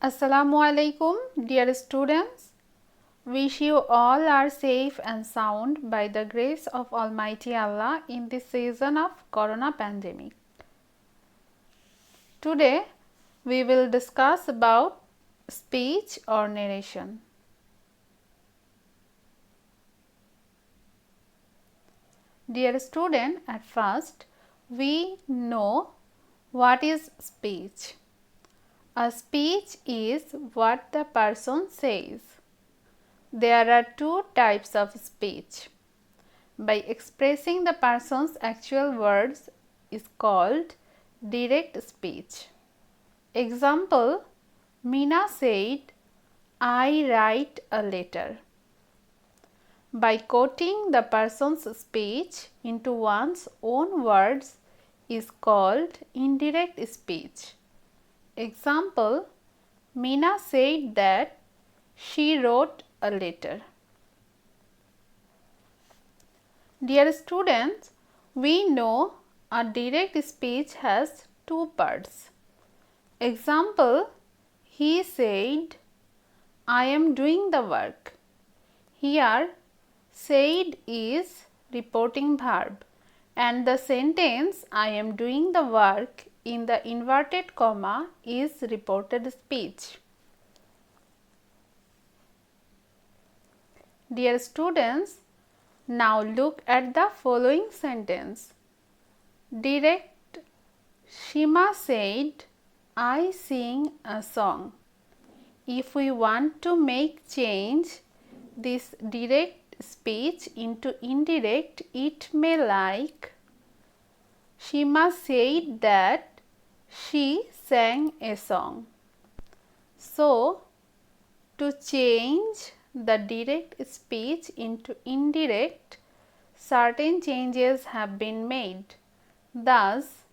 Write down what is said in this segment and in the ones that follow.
Assalamu alaikum, dear students. Wish you all are safe and sound by the grace of Almighty Allah in this season of Corona pandemic. Today we will discuss about speech or narration. Dear student, at first we know what is speech. A speech is what the person says. There are two types of speech. By expressing the person's actual words is called direct speech. Example, Meena said, I write a letter. By quoting the person's speech into one's own words is called indirect speech. Example, Meena said that she wrote a letter. Dear students, we know a direct speech has two parts. Example, he said, I am doing the work. Here, said is reporting verb and the sentence I am doing the work in the inverted comma is reported speech. Dear students, now look at the following sentence. Direct, Shima said, I sing a song. If we want to make change this direct speech into indirect, it may like Shima said that she sang a song. So, to change the direct speech into indirect, certain changes have been made. Thus,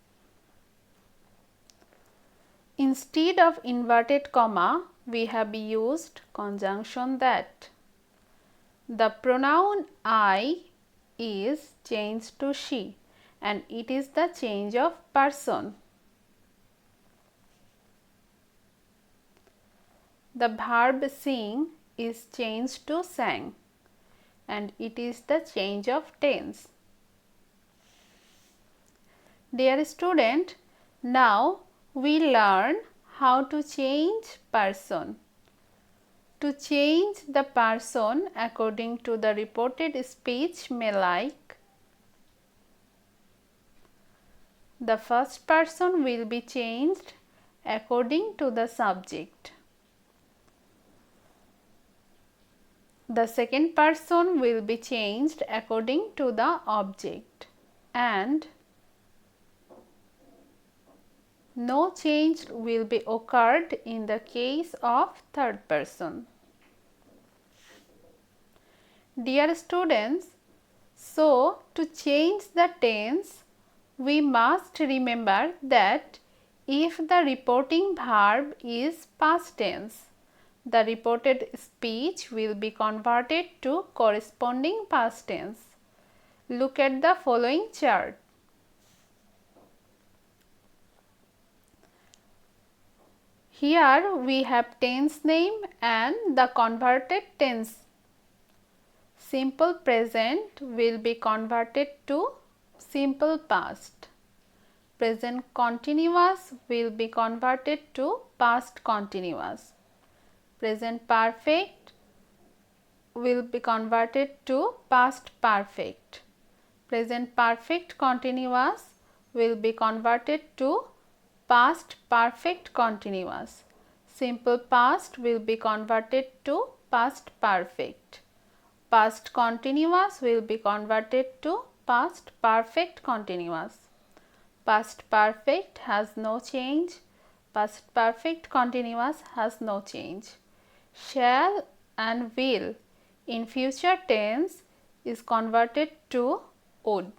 instead of inverted comma, we have used conjunction that. The pronoun I is changed to she and it is the change of person. The verb sing is changed to sang and it is the change of tense. Dear student, now we learn how to change person. To change the person according to the reported speech may like the first person will be changed according to the subject. The second person will be changed according to the object and no change will be occurred in the case of third person. Dear students, so to change the tense, we must remember that if the reporting verb is past tense, the reported speech will be converted to corresponding past tense. Look at the following chart. Here we have tense name and the converted tense. Simple present will be converted to simple past. Present continuous will be converted to past continuous. Present perfect will be converted to past perfect. Present perfect continuous will be converted to past perfect continuous. Simple past will be converted to past perfect. Past continuous will be converted to past perfect continuous. Past perfect has no change. Past perfect continuous has no change. Shall and will in future tense is converted to would.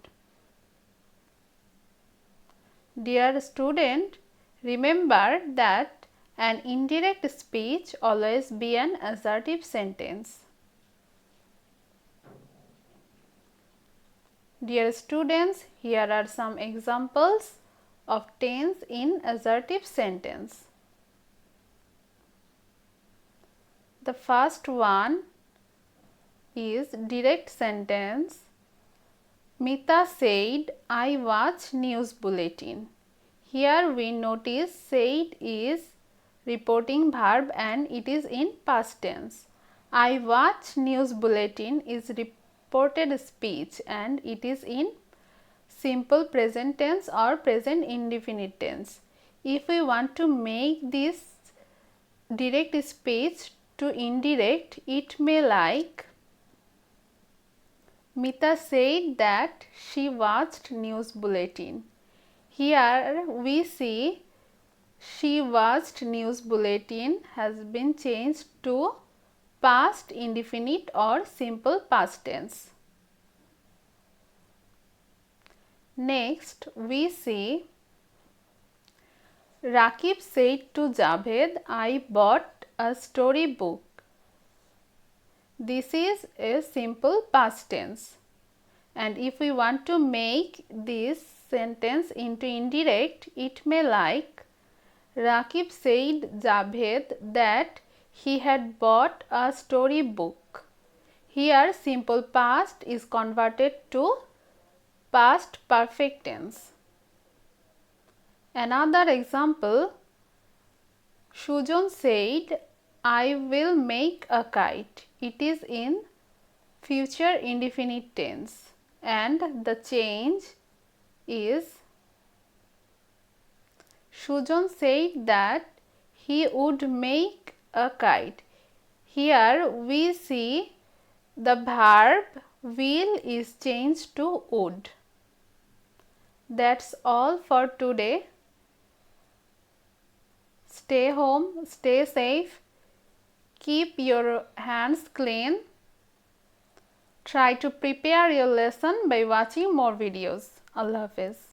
Dear student, remember that an indirect speech always be an assertive sentence. Dear students, here are some examples of tense in assertive sentence. The first one is direct sentence. Mita said, I watch news bulletin. Here we notice said is reporting verb and it is in past tense. I watch news bulletin is reported speech and it is in simple present tense or present indefinite tense. If we want to make this direct speech to indirect, it may like Mita said that she watched news bulletin. Here we see she watched news bulletin has been changed to past indefinite or simple past tense. Next we see Rakib said to Javed, I bought a story book. This is a simple past tense. And if we want to make this sentence into indirect, it may like Rakib said Javed that he had bought a story book. Here simple past is converted to past perfect tense. Another example, Sujan said, I will make a kite. It is in future indefinite tense and the change is Sujan said that he would make a kite. Here we see the verb will is changed to would. That's all for today. Stay home, stay safe, keep your hands clean. Try to prepare your lesson by watching more videos. Allah Hafiz.